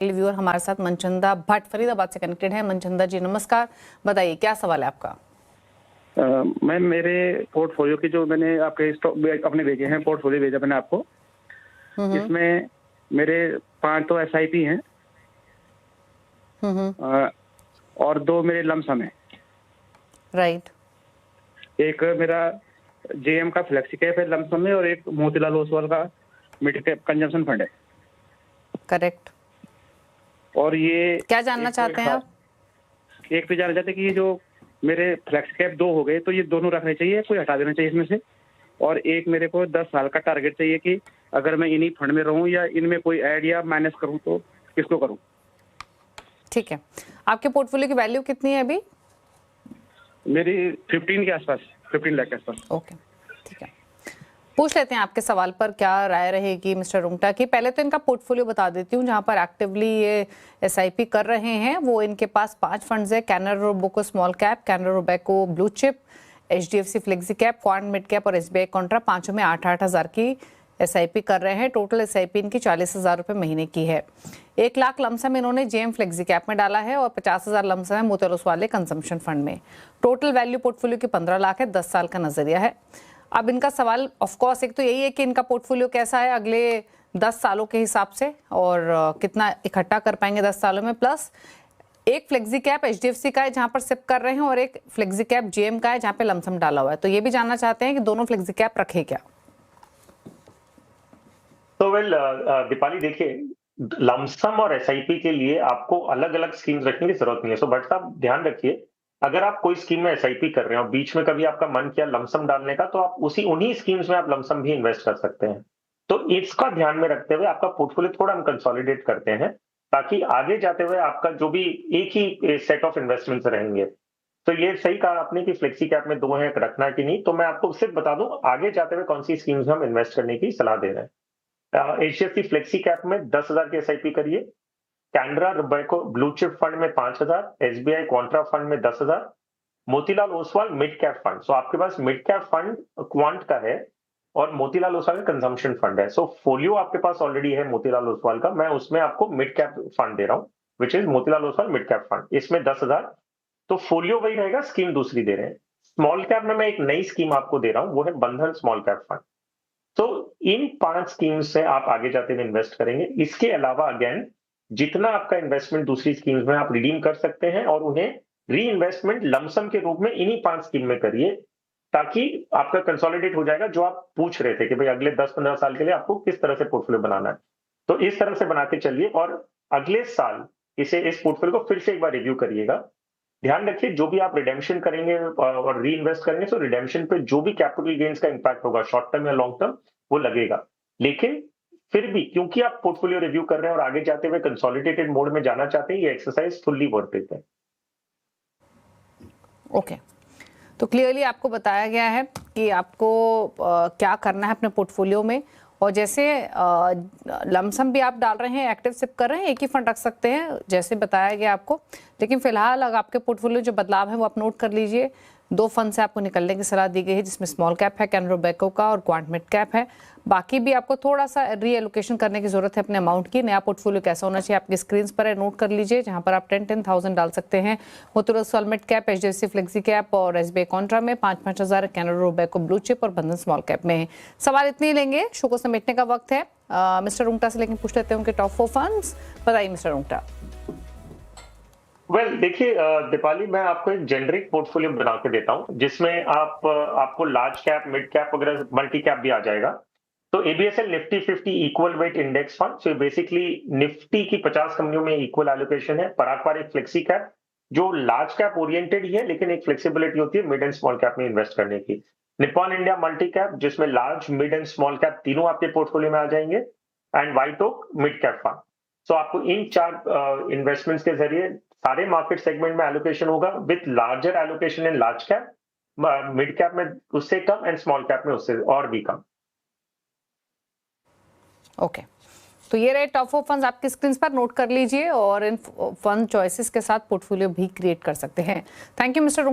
Viewer हमारे साथ मनचंदा भट्ट फरीदाबाद से कनेक्टेड है। मनचंदा जी नमस्कार, बताइए क्या सवाल है आपका? मैम मेरे पोर्टफोलियो की जो मैंने आपके स्टॉक अपने भेजे हैं, पोर्टफोलियो भेजा मैंने आपको। इसमें मेरे 5 तो SIP हैं और 2 मेरे लमसम हैं। राइट। एक मेरा JM का फ्लेक्सी कैप है लमसम में और एक मोतीलाल ओसवाल का मिड कैप कंजम्पशन फंड है। करेक्ट। और ये क्या जानना चाहते हैं आप? एक तो जानना चाहते हैं कि ये जो मेरे फ्लेक्स कैप 2 हो गए तो ये दोनों रखने चाहिए, कोई हटा देना चाहिए इसमें से। और एक मेरे को 10 साल का टारगेट चाहिए कि अगर मैं इन्हीं फंड में रहूं या इनमें कोई ऐड या माइनस करूं तो किसको करूं। ठीक है, आपके पोर्टफोलियो की वैल्यू कितनी है अभी? मेरी 15 के आसपास, 15 लाख के आसपास। ओके, ठीक है, पूछ लेते हैं आपके सवाल पर क्या राय रहेगी मिस्टर रुंगटा की। पहले तो इनका पोर्टफोलियो बता देती हूँ जहां पर एक्टिवली ये SIP कर रहे हैं। वो इनके पास 5 फंड्स है, Canara Robeco small cap, Canara Robeco blue chip, HDFC flexi cap, quant mid cap और SBI कॉन्ट्रा। पांचों में 8-8 हज़ार की SIP कर रहे हैं। टोटल SIP इनकी 40,000 रुपये महीने की है। 1 लाख लमसम इन्होंने JM फ्लेक्सी कैप में डाला है और 50,000 लमसम है मोतीलाल ओसवाल कंजम्पशन फंड में। टोटल वैल्यू पोर्टफोलियो की 15 लाख है। 10 साल का नजरिया है। अब इनका सवाल ऑफ कोर्स एक तो यही है कि इनका पोर्टफोलियो कैसा है अगले 10 सालों के हिसाब से और कितना इकट्ठा कर पाएंगे 10 सालों में। प्लस एक फ्लेक्सी कैप HDFC का है जहां पर सिप कर रहे हैं और एक फ्लेक्सी कैप JM का है जहां पे लमसम डाला हुआ है। तो ये भी जानना चाहते हैं कि दोनों फ्लेक्सी कैप रखे क्या? तो दीपाली देखिए, लमसम और SIP के लिए आपको अलग अलग स्कीम्स रखने की जरूरत नहीं है। सो बट साहब ध्यान रखिए, अगर आप कोई स्कीम में SIP कर रहे हो, बीच में कभी आपका मन किया लमसम डालने का, तो आप उन्हीं स्कीम्स में आप लमसम भी इन्वेस्ट कर सकते हैं। तो इसका ध्यान में रखते हुए आपका पोर्टफोलियो थोड़ा हम कंसोलिडेट करते हैं ताकि आगे जाते हुए आपका जो भी एक ही सेट ऑफ इन्वेस्टमेंट्स रहेंगे। तो ये सही कहा आपने कि फ्लेक्सी कैप में 2 है, रखना कि नहीं। तो मैं आपको सिर्फ बता दूं आगे जाते हुए कौन सी स्कीम्स में हम इन्वेस्ट करने की सलाह दे रहे हैं। HDFC फ्लेक्सी कैप में 10,000 की SIP करिए, Canara Robeco blue chip fund में 5,000, SBI कॉन्ट्रा फंड में 10,000, Motilal Oswal mid cap fund. So आपके पास मिड कैप फंड क्वांट का है और मोतीलाल ओसवाल कंजम्पशन फंड है। सो फोलियो आपके पास ऑलरेडी है मोतीलाल ओसवाल का, मैं उसमें आपको मिड कैप फंड दे रहा हूं which is Motilal Oswal mid cap fund. इसमें 10,000, तो फोलियो वही रहेगा, स्कीम दूसरी दे रहे हैं। स्मॉल कैप में मैं एक नई स्कीम आपको दे रहा हूं, वो है बंधन स्मॉल कैप फंड। तो इन 5 स्कीम से आप आगे जाते हुए इन्वेस्ट करेंगे। इसके अलावा अगेन जितना आपका इन्वेस्टमेंट दूसरी स्कीम्स में आप रिडीम कर सकते हैं और उन्हें री इन्वेस्टमेंट लमसम के रूप में इन्हीं 5 स्कीम में करिए ताकि आपका कंसोलिडेट हो जाएगा। जो आप पूछ रहे थे कि भाई अगले 10-15 साल के लिए आपको किस तरह से पोर्टफोलियो बनाना है, तो इस तरह से बना के चलिए और अगले साल इस पोर्टफोलियो को फिर से एक बार रिव्यू करिएगा। ध्यान रखिए जो भी आप रिडेम्पशन करेंगे और री इन्वेस्ट करेंगे तो रिडेम्पशन पे जो भी कैपिटल गेन्स का इंपैक्ट होगा शॉर्ट टर्म या लॉन्ग टर्म वो लगेगा। लेकिन फिर भी क्योंकि आप पोर्टफोलियो रिव्यू कर रहे हैं और आगे जाते हुए कंसोलिडेटेड मोड में जाना चाहते हैं, ये एक्सरसाइज फुल्ली वर्थ इट है। ओके, तो क्लियरली आपको बताया गया है कि आपको क्या करना है अपने पोर्टफोलियो में। और जैसे लमसम भी आप डाल रहे हैं, एक्टिव सिप कर रहे हैं, एक ही फंड रख सकते हैं जैसे बताया गया आपको। लेकिन फिलहाल अगर आपके पोर्टफोलियो जो बदलाव है वो आप नोट कर लीजिए। 2 फंड से आपको निकलने की सलाह दी गई है जिसमें स्मॉल कैप है कैनरा रोबेको का और क्वांट मिड कैप है। बाकी भी आपको थोड़ा सा रीएलोकेशन करने की जरूरत है अपने अमाउंट की। नया पोर्टफोलियो कैसा होना चाहिए आपकी स्क्रीन पर है, नोट कर लीजिए, जहां पर आप 10,000 डाल सकते हैं। Motilal Oswal mid cap, HDFC flexi cap और SBI कॉन्ट्रा में 5-5 हज़ार, कैनरा रोबेको ब्लू चिप और बंधन स्मॉल कैप में है। सवाल इतने ही लेंगे, शो को समेटने का वक्त है। मिस्टर रुंगटा से लेकिन पूछ लेते हैं उनके टॉप 4 फंड्स। बताइए मिस्टर रुंगटा। देखिए दीपाली, मैं आपको एक जेनरिक पोर्टफोलियो बना के देता हूं जिसमें आपको लार्ज कैप, मिड कैप वगैरह, मल्टी कैप भी आ जाएगा। तो ABSL Nifty 50 equal weight index fund. So basically Nifty की 50 कंपनियों में इक्वल एलोकेशन है। पराग एक फ्लेक्सी कैप जो लार्ज कैप ओरिएंटेड ही है लेकिन एक फ्लेक्सिबिलिटी होती है मिड एंड स्मॉल कैप में इन्वेस्ट करने की। निप्पॉन इंडिया मल्टी कैप जिसमें large, mid and small cap तीनों आपके पोर्टफोलियो में आ जाएंगे। And white oak mid cap fund. So आपको इन 4 इन्वेस्टमेंट्स के जरिए सारे मार्केट सेगमेंट में एलोकेशन होगा with larger allocation in large cap, mid cap में उससे कम एंड स्मॉल कैप में उससे और भी कम। ओके, तो ये रहे टॉप 4 फंड्स, आपकी स्क्रीन पर नोट कर लीजिए और इन फंड चॉइसेस के साथ पोर्टफोलियो भी क्रिएट कर सकते हैं। Thank you mister